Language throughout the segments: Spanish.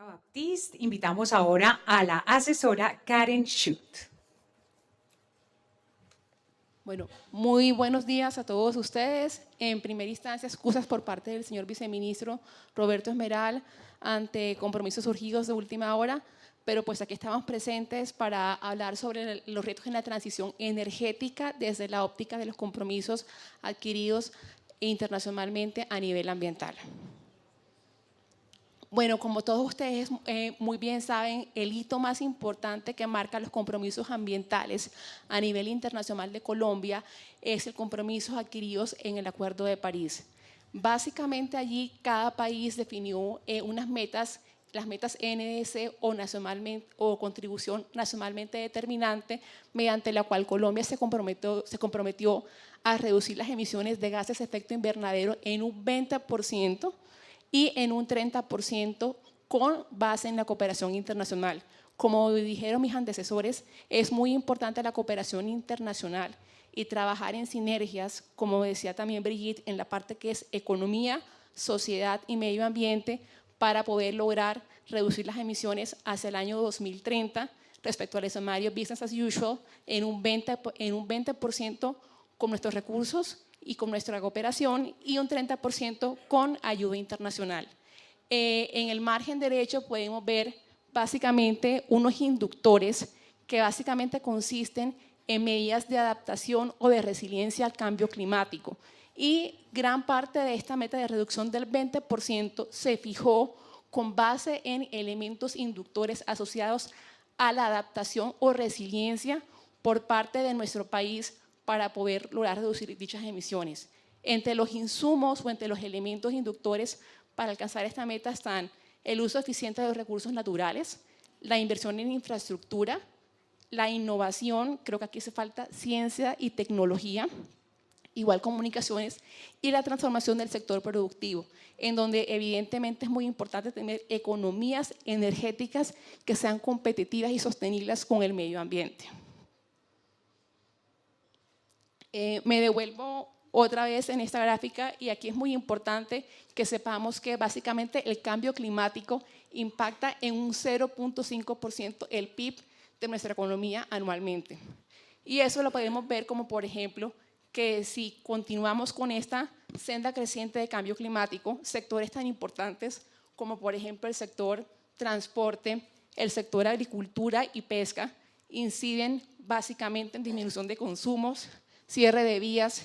Baptiste. Invitamos ahora a la asesora Karen Schutt. Bueno, muy buenos días a todos ustedes. En primera instancia, excusas por parte del señor viceministro Roberto Esmeral ante compromisos surgidos de última hora, pero pues aquí estamos presentes para hablar sobre los retos en la transición energética desde la óptica de los compromisos adquiridos internacionalmente a nivel ambiental. Bueno, como todos ustedes muy bien saben, el hito más importante que marca los compromisos ambientales a nivel internacional de Colombia es el compromiso adquiridos en el Acuerdo de París. Básicamente allí cada país definió unas metas, las metas NDC o contribución nacionalmente determinante, mediante la cual Colombia se comprometió a reducir las emisiones de gases de efecto invernadero en un 20%, y en un 30% con base en la cooperación internacional. Como dijeron mis antecesores, es muy importante la cooperación internacional y trabajar en sinergias, como decía también Brigitte, en la parte que es economía, sociedad y medio ambiente, para poder lograr reducir las emisiones hacia el año 2030 respecto al escenario business as usual en un 20% con nuestros recursos y con nuestra cooperación, y un 30% con ayuda internacional. En el margen derecho podemos ver básicamente unos inductores que básicamente consisten en medidas de adaptación o de resiliencia al cambio climático. Y gran parte de esta meta de reducción del 20% se fijó con base en elementos inductores asociados a la adaptación o resiliencia por parte de nuestro país para poder lograr reducir dichas emisiones. Entre los insumos o entre los elementos inductores para alcanzar esta meta están el uso eficiente de los recursos naturales, la inversión en infraestructura, la innovación, creo que aquí hace falta ciencia y tecnología, igual comunicaciones, y la transformación del sector productivo, en donde evidentemente es muy importante tener economías energéticas que sean competitivas y sostenibles con el medio ambiente. Me devuelvo otra vez en esta gráfica, y aquí es muy importante que sepamos que básicamente el cambio climático impacta en un 0.5% el PIB de nuestra economía anualmente. Y eso lo podemos ver como, por ejemplo, que si continuamos con esta senda creciente de cambio climático, sectores tan importantes como por ejemplo el sector transporte, el sector agricultura y pesca, inciden básicamente en disminución de consumos, cierre de vías,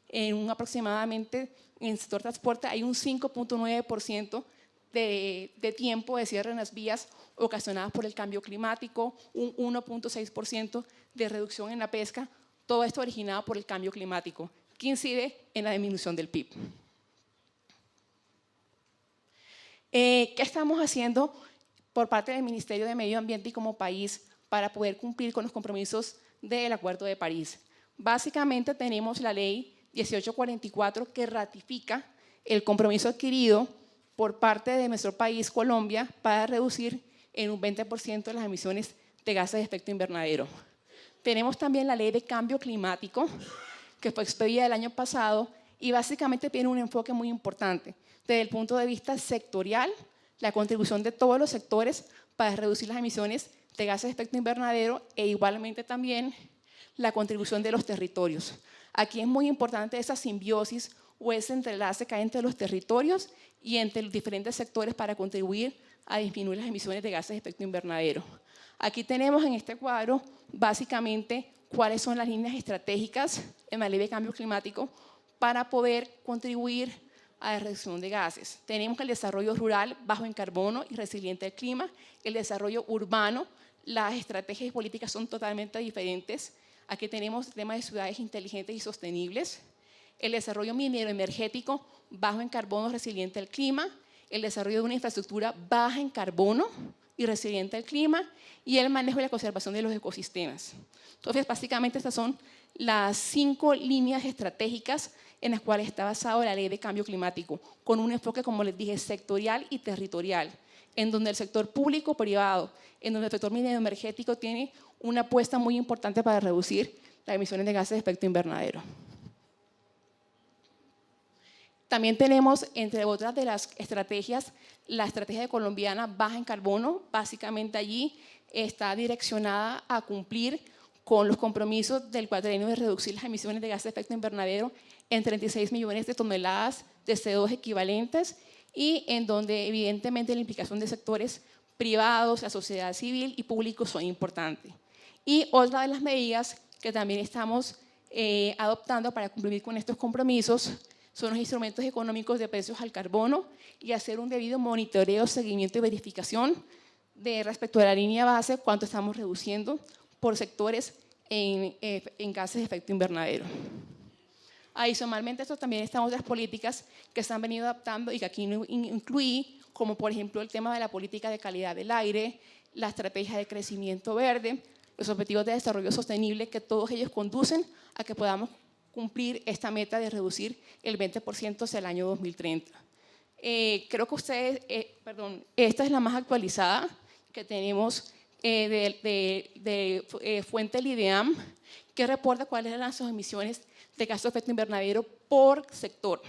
en un aproximadamente, en el sector transporte hay un 5.9% de tiempo de cierre en las vías ocasionadas por el cambio climático, un 1.6% de reducción en la pesca, todo esto originado por el cambio climático, que incide en la disminución del PIB. ¿Qué estamos haciendo por parte del Ministerio de Medio Ambiente y como país para poder cumplir con los compromisos del Acuerdo de París? Básicamente tenemos la ley 1844 que ratifica el compromiso adquirido por parte de nuestro país, Colombia, para reducir en un 20% las emisiones de gases de efecto invernadero. Tenemos también la ley de cambio climático, que fue expedida el año pasado y básicamente tiene un enfoque muy importante desde el punto de vista sectorial, la contribución de todos los sectores para reducir las emisiones de gases de efecto invernadero, e igualmente también la contribución de los territorios. Aquí es muy importante esa simbiosis o ese entrelace que hay entre los territorios y entre los diferentes sectores para contribuir a disminuir las emisiones de gases de efecto invernadero. Aquí tenemos en este cuadro básicamente cuáles son las líneas estratégicas en la ley de cambio climático para poder contribuir a la reducción de gases. Tenemos el desarrollo rural bajo en carbono y resiliente al clima, el desarrollo urbano, las estrategias y políticas son totalmente diferentes. Aquí tenemos temas de ciudades inteligentes y sostenibles, el desarrollo minero energético bajo en carbono resiliente al clima, el desarrollo de una infraestructura baja en carbono y resiliente al clima, y el manejo y la conservación de los ecosistemas. Entonces, básicamente estas son las 5 líneas estratégicas en las cuales está basado la ley de cambio climático, con un enfoque, como les dije, sectorial y territorial, en donde el sector público-privado, en donde el sector minero energético tiene una apuesta muy importante para reducir las emisiones de gases de efecto invernadero. También tenemos, entre otras de las estrategias, la estrategia colombiana baja en carbono. Básicamente allí está direccionada a cumplir con los compromisos del cuatrienio de reducir las emisiones de gases de efecto invernadero en 36 millones de toneladas de CO2 equivalentes, y en donde evidentemente la implicación de sectores privados, la sociedad civil y públicos son importantes. Y otra de las medidas que también estamos adoptando para cumplir con estos compromisos son los instrumentos económicos de precios al carbono y hacer un debido monitoreo, seguimiento y verificación respecto a la línea base, cuánto estamos reduciendo por sectores en gases de efecto invernadero. Adicionalmente, esto también están otras políticas que se han venido adaptando y que aquí no incluí, como por ejemplo el tema de la política de calidad del aire, la estrategia de crecimiento verde, los objetivos de desarrollo sostenible, que todos ellos conducen a que podamos cumplir esta meta de reducir el 20% hacia el año 2030. Creo que ustedes, esta es la más actualizada que tenemos de fuente del IDEAM, que reporta cuáles eran sus emisiones de gases de efecto invernadero por sector.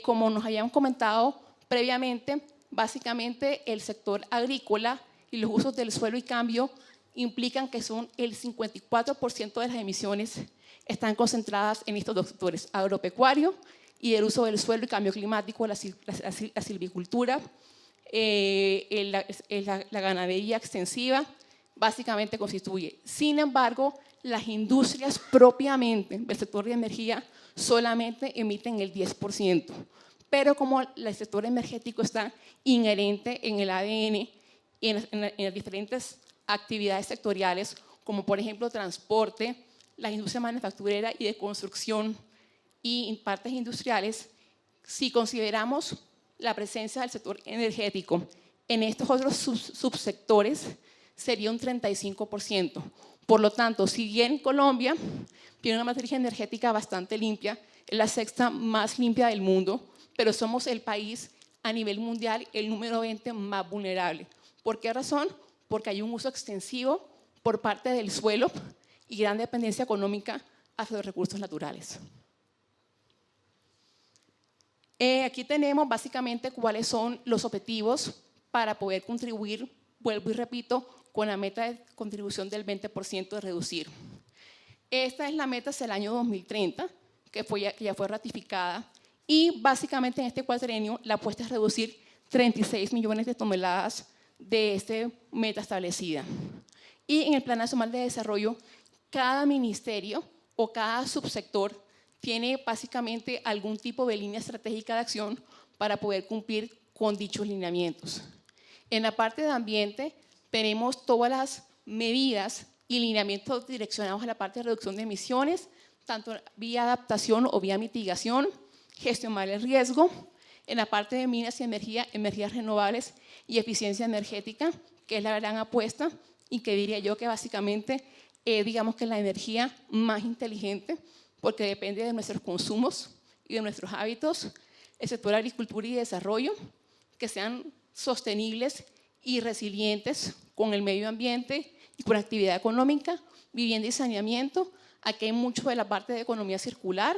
Como nos habían comentado previamente, básicamente el sector agrícola y los usos del suelo y cambio implican que son el 54% de las emisiones están concentradas en estos dos sectores, agropecuario y el uso del suelo y cambio climático, la silvicultura, la ganadería extensiva, básicamente constituye. Sin embargo, las industrias propiamente del sector de energía solamente emiten el 10%, pero como el sector energético está inherente en el ADN y en las diferentes actividades sectoriales, como por ejemplo transporte, la industria manufacturera y de construcción y partes industriales, si consideramos la presencia del sector energético en estos otros subsectores, sería un 35%. Por lo tanto, si bien Colombia tiene una matriz energética bastante limpia, es la sexta más limpia del mundo, pero somos el país a nivel mundial el número 20 más vulnerable. ¿Por qué razón? Porque hay un uso extensivo por parte del suelo y gran dependencia económica hacia los recursos naturales. Aquí tenemos básicamente cuáles son los objetivos para poder contribuir, vuelvo y repito, con la meta de contribución del 20% de reducir. Esta es la meta hacia el año 2030, que ya fue ratificada, y básicamente en este cuatrienio la apuesta es reducir 36 millones de toneladas de esta meta establecida. Y en el Plan Nacional de Desarrollo, cada ministerio o cada subsector tiene básicamente algún tipo de línea estratégica de acción para poder cumplir con dichos lineamientos. En la parte de ambiente tenemos todas las medidas y lineamientos direccionados a la parte de reducción de emisiones, tanto vía adaptación o vía mitigación, gestionar el riesgo. En la parte de minas y energía, energías renovables y eficiencia energética, que es la gran apuesta y que diría yo que básicamente digamos que la energía más inteligente, porque depende de nuestros consumos y de nuestros hábitos. El sector de agricultura y desarrollo, que sean sostenibles y resilientes con el medio ambiente y con la actividad económica, vivienda y saneamiento. Aquí hay mucho de la parte de economía circular,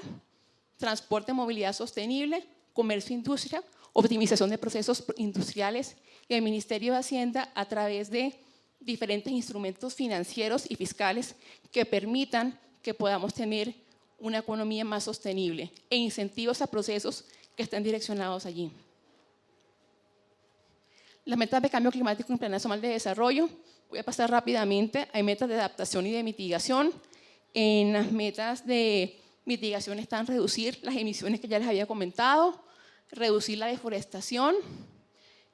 transporte, movilidad sostenible, comercio e industria, optimización de procesos industriales y el Ministerio de Hacienda a través de diferentes instrumentos financieros y fiscales que permitan que podamos tener una economía más sostenible e incentivos a procesos que estén direccionados allí. Las metas de cambio climático en Plan Nacional de Desarrollo, voy a pasar rápidamente, hay metas de adaptación y de mitigación. En las metas de mitigación están reducir las emisiones que ya les había comentado, reducir la deforestación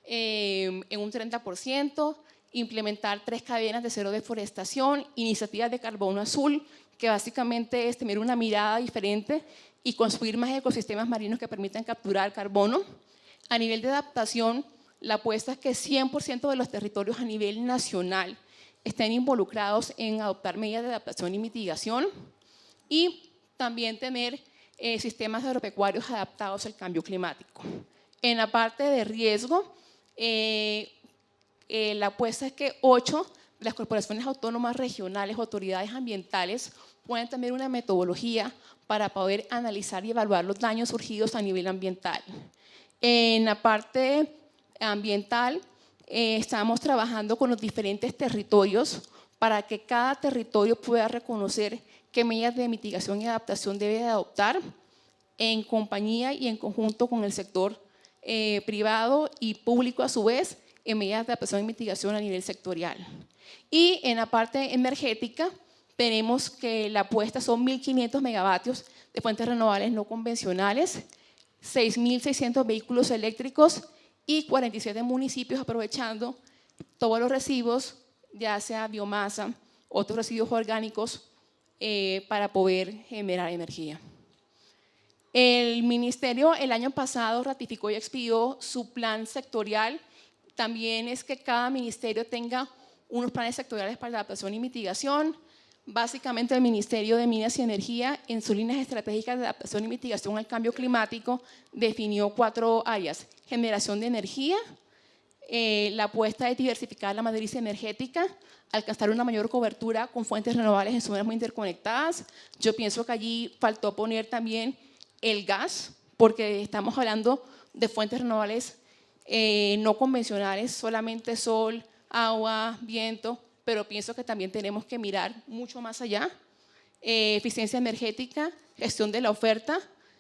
en un 30%, implementar 3 cadenas de cero deforestación, iniciativas de carbono azul, que básicamente es tener una mirada diferente y construir más ecosistemas marinos que permitan capturar carbono. A nivel de adaptación, la apuesta es que 100% de los territorios a nivel nacional estén involucrados en adoptar medidas de adaptación y mitigación y también tener sistemas agropecuarios adaptados al cambio climático. En la parte de riesgo, la apuesta es que 8 de las corporaciones autónomas regionales, autoridades ambientales, ponen también una metodología para poder analizar y evaluar los daños surgidos a nivel ambiental. En la parte ambiental, estamos trabajando con los diferentes territorios para que cada territorio pueda reconocer qué medidas de mitigación y adaptación debe de adoptar en compañía y en conjunto con el sector privado y público a su vez en medidas de adaptación y mitigación a nivel sectorial. Y en la parte energética tenemos que la apuesta son 1.500 megavatios de fuentes renovables no convencionales, 6.600 vehículos eléctricos y 47 municipios aprovechando todos los residuos, ya sea biomasa, otros residuos orgánicos, para poder generar energía. El Ministerio el año pasado ratificó y expidió su plan sectorial. También es que cada ministerio tenga unos planes sectoriales para adaptación y mitigación. Básicamente el Ministerio de Minas y Energía en sus líneas estratégicas de adaptación y mitigación al cambio climático definió 4 áreas: generación de energía, la apuesta de diversificar la matriz energética, alcanzar una mayor cobertura con fuentes renovables en zonas muy interconectadas. Yo pienso que allí faltó poner también el gas, porque estamos hablando de fuentes renovables no convencionales, solamente sol, agua, viento, pero pienso que también tenemos que mirar mucho más allá. Eficiencia energética, gestión de la oferta,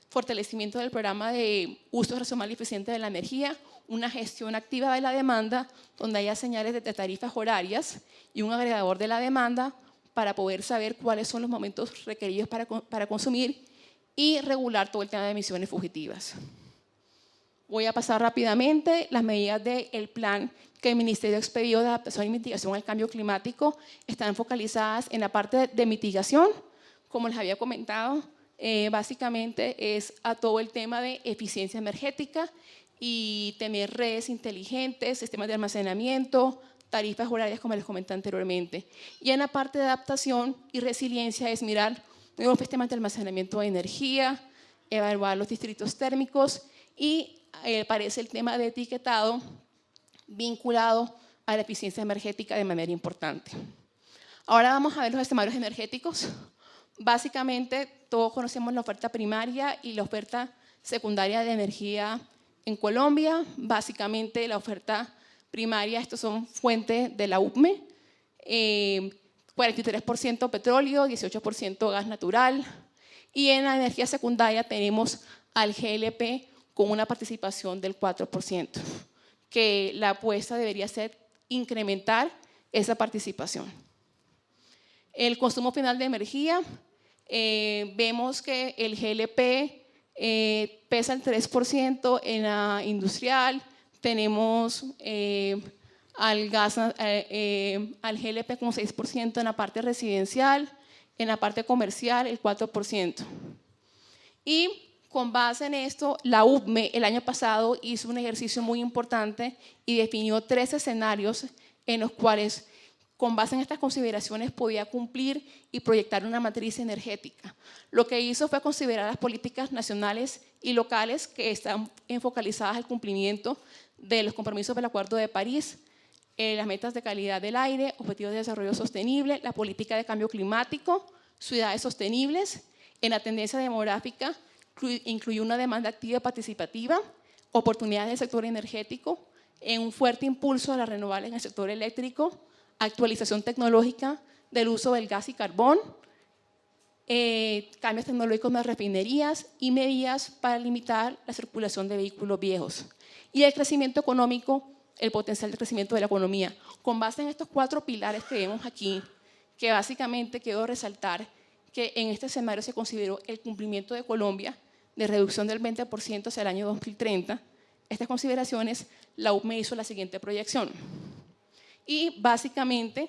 fortalecimiento del programa de uso racional y eficiente de la energía, una gestión activa de la demanda, donde haya señales de tarifas horarias y un agregador de la demanda para poder saber cuáles son los momentos requeridos para consumir y regular todo el tema de emisiones fugitivas. Voy a pasar rápidamente las medidas del plan que el Ministerio expedió de adaptación y mitigación al cambio climático. Están focalizadas en la parte de mitigación, como les había comentado, básicamente es a todo el tema de eficiencia energética y tener redes inteligentes, sistemas de almacenamiento, tarifas horarias, como les comenté anteriormente. Y en la parte de adaptación y resiliencia es mirar nuevos sistemas de almacenamiento de energía, evaluar los distritos térmicos y aparece el tema de etiquetado vinculado a la eficiencia energética de manera importante. Ahora vamos a ver los escenarios energéticos. Básicamente, todos conocemos la oferta primaria y la oferta secundaria de energía en Colombia. Básicamente, la oferta primaria, estos son fuentes de la UPME, 43% petróleo, 18% gas natural. Y en la energía secundaria tenemos al GLP con una participación del 4%, que la apuesta debería ser incrementar esa participación. El consumo final de energía, vemos que el GLP pesa el 3% en la industrial, tenemos al GLP con 6% en la parte residencial, en la parte comercial el 4%. Y con base en esto, la UPME el año pasado hizo un ejercicio muy importante y definió 3 escenarios en los cuales, con base en estas consideraciones, podía cumplir y proyectar una matriz energética. Lo que hizo fue considerar las políticas nacionales y locales que están focalizadas al cumplimiento de los compromisos del Acuerdo de París, las metas de calidad del aire, objetivos de desarrollo sostenible, la política de cambio climático, ciudades sostenibles. En la tendencia demográfica incluyó una demanda activa y participativa, oportunidades del sector energético, en un fuerte impulso a las renovables en el sector eléctrico, actualización tecnológica del uso del gas y carbón, cambios tecnológicos en las refinerías y medidas para limitar la circulación de vehículos viejos. Y el crecimiento económico, el potencial de crecimiento de la economía. Con base en estos 4 pilares que vemos aquí, que básicamente quiero resaltar que en este escenario se consideró el cumplimiento de Colombia de reducción del 20% hacia el año 2030. Estas consideraciones, la UPME hizo la siguiente proyección. Y básicamente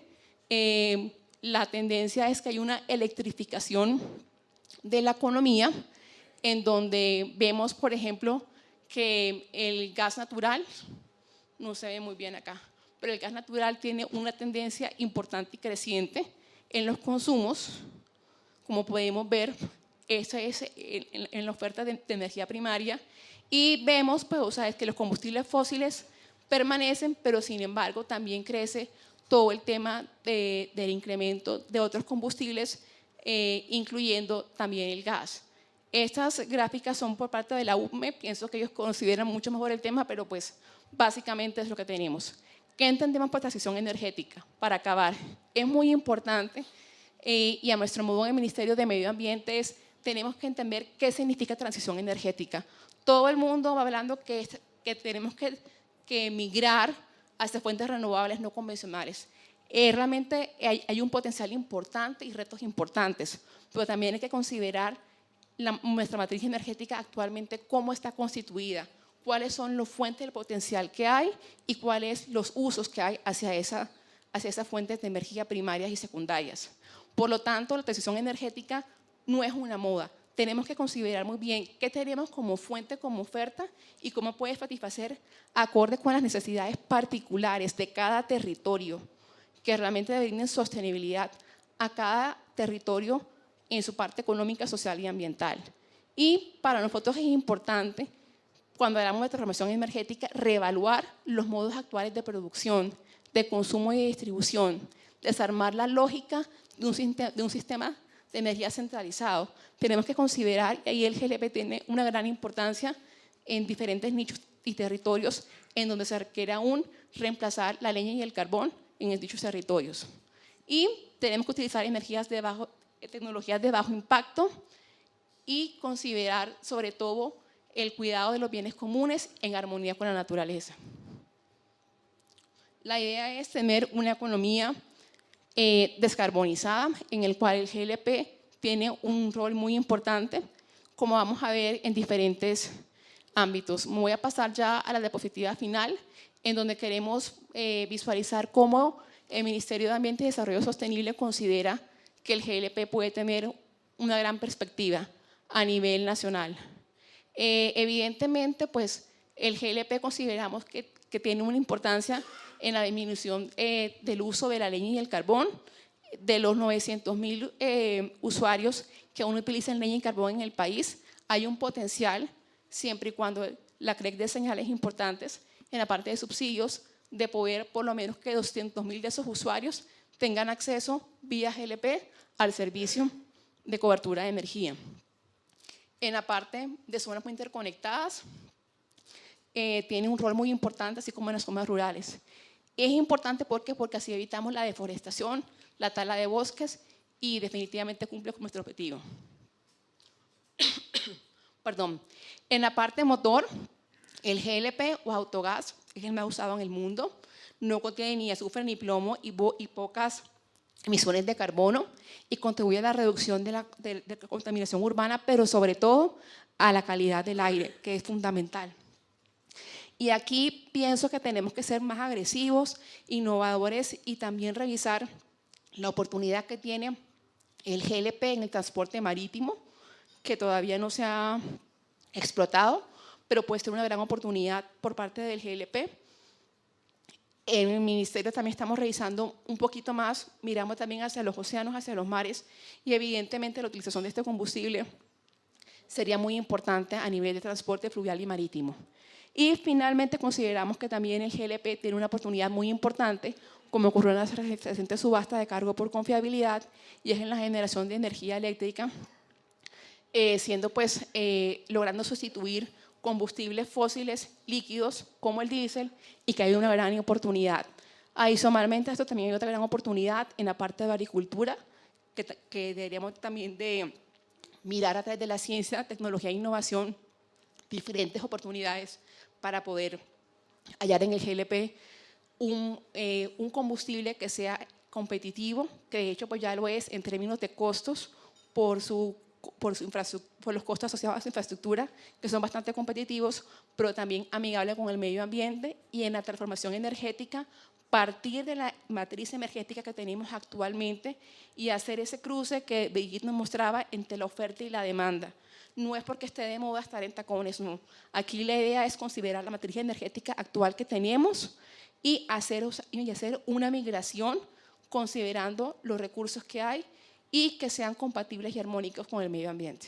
la tendencia es que hay una electrificación de la economía, en donde vemos, por ejemplo, que el gas natural, no se ve muy bien acá, pero el gas natural tiene una tendencia importante y creciente en los consumos. Como podemos ver, eso es en la oferta de energía primaria. Y vemos pues, o sea, que los combustibles fósiles permanecen, pero sin embargo también crece todo el tema del incremento de otros combustibles incluyendo también el gas. Estas gráficas son por parte de la UPME, pienso que ellos consideran mucho mejor el tema, pero pues básicamente es lo que tenemos. ¿Qué entendemos por transición energética? Para acabar, es muy importante y a nuestro modo en el Ministerio de Medio Ambiente tenemos que entender qué significa transición energética. Todo el mundo va hablando que tenemos que migrar hacia fuentes renovables no convencionales. Realmente hay un potencial importante y retos importantes, pero también hay que considerar nuestra matriz energética actualmente, cómo está constituida, cuáles son las fuentes del potencial que hay y cuáles los usos que hay hacia esas fuentes de energía primarias y secundarias. Por lo tanto, la transición energética no es una moda. Tenemos que considerar muy bien qué tenemos como fuente, como oferta y cómo puede satisfacer acorde con las necesidades particulares de cada territorio, que realmente brinden sostenibilidad a cada territorio en su parte económica, social y ambiental. Y para nosotros es importante, cuando hablamos de transformación energética, reevaluar los modos actuales de producción, de consumo y de distribución, desarmar la lógica de un sistema de energía centralizado. Tenemos que considerar, y ahí el GLP tiene una gran importancia en diferentes nichos y territorios en donde se requiere aún reemplazar la leña y el carbón en dichos territorios. Y tenemos que utilizar tecnologías de bajo impacto y considerar sobre todo el cuidado de los bienes comunes en armonía con la naturaleza. La idea es tener una economía descarbonizada, en el cual el GLP tiene un rol muy importante, como vamos a ver en diferentes ámbitos. Me voy a pasar ya a la diapositiva final, en donde queremos visualizar cómo el Ministerio de Ambiente y Desarrollo Sostenible considera que el GLP puede tener una gran perspectiva a nivel nacional. Evidentemente, pues, el GLP consideramos que tiene una importancia en la disminución del uso de la leña y el carbón. De los 900,000 usuarios que aún utilizan leña y carbón en el país, hay un potencial, siempre y cuando la CREC dé señales importantes en la parte de subsidios, de poder por lo menos que 200,000 de esos usuarios tengan acceso vía GLP al servicio de cobertura de energía. En la parte de zonas muy interconectadas, tiene un rol muy importante, así como en las zonas rurales. Es importante porque así evitamos la deforestación, la tala de bosques y definitivamente cumple con nuestro objetivo. Perdón. En la parte motor, el GLP o autogás es el más usado en el mundo. No contiene ni azufre ni plomo y pocas emisiones de carbono y contribuye a la reducción de la contaminación urbana, pero sobre todo a la calidad del aire, que es fundamental. Y aquí pienso que tenemos que ser más agresivos, innovadores y también revisar la oportunidad que tiene el GLP en el transporte marítimo, que todavía no se ha explotado, pero puede ser una gran oportunidad por parte del GLP. En el Ministerio también estamos revisando un poquito más, miramos también hacia los océanos, hacia los mares, y evidentemente la utilización de este combustible sería muy importante a nivel de transporte fluvial y marítimo. Y finalmente consideramos que también el GLP tiene una oportunidad muy importante, como ocurrió en la reciente subasta de cargo por confiabilidad, y es en la generación de energía eléctrica, logrando sustituir combustibles fósiles líquidos como el diésel, y que hay una gran oportunidad. Adicionalmente a esto también hay otra gran oportunidad en la parte de agricultura, que deberíamos también de mirar a través de la ciencia, tecnología e innovación diferentes oportunidades para poder hallar en el GLP un combustible que sea competitivo, que de hecho pues ya lo es en términos de costos por los costos asociados a su infraestructura, que son bastante competitivos, pero también amigable con el medio ambiente, y en la transformación energética, partir de la matriz energética que tenemos actualmente y hacer ese cruce que Brigitte nos mostraba entre la oferta y la demanda. No es porque esté de moda estar en tacones, no. Aquí la idea es considerar la matriz energética actual que tenemos y hacer una migración considerando los recursos que hay y que sean compatibles y armónicos con el medio ambiente.